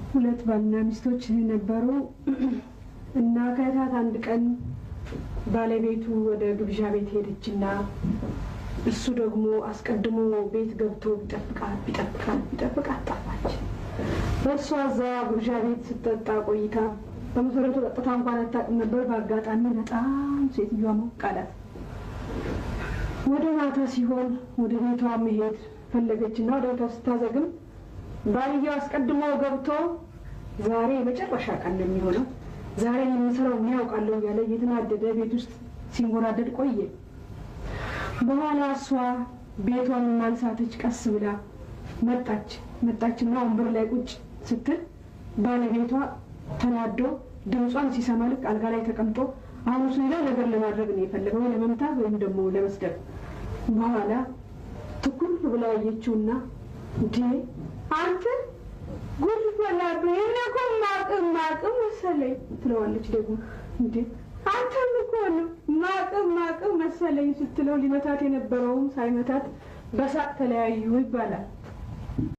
ሁለት ባልና ሚስቶች ነበሩ እና ከታት አንድ ቀን ባለቤቱ ወደ ግብዣ ቤት ሄደችና እሱ ደግሞ አስቀድሞ ቤት ገብቶ ቢጠብቃት ጠፋች። እሷ እዛ ግብዣ ቤት ስትጠጣ ቆይታ በመሰረቱ ጠጥታ እንኳን አታውቅም ነበር። በአጋጣሚ በጣም ሴትዮዋ ሞቅ አላት። ወደ ማታ ሲሆን ወደ ቤቷ መሄድ ፈለገችና ወደ ቤቷ ስታዘግም ባልየው አስቀድሞ ገብቶ ዛሬ መጨረሻ ቀን ነው የሚሆነው፣ ዛሬ የምሰራው ምን ያውቃለሁ ያለ እየተናደደ ቤት ውስጥ ሲንጎራደድ ቆየ። በኋላ እሷ ቤቷን ማልሳተች ቀስ ብላ መጣችና ወንበር ላይ ቁጭ ስትል ባለቤቷ ተናዶ ድምጿን ሲሰማ ልክ አልጋ ላይ ተቀምጦ አሁን እሱ ሌላ ነገር ለማድረግ ነው የፈለገው፣ ለመምታት ወይም ደግሞ ለመስደብ። በኋላ ትኩር ብላ አየችውና እንዴ አንተ ጉድ ፈላዱ የነኮ ማቅም መሰለኝ ትለዋለች። ደግሞ እንዴ አንተ እኮ ነው ማቅም መሰለኝ ስትለው ሊመታት የነበረውም ሳይመታት በሳቅ ተለያዩ ይባላል።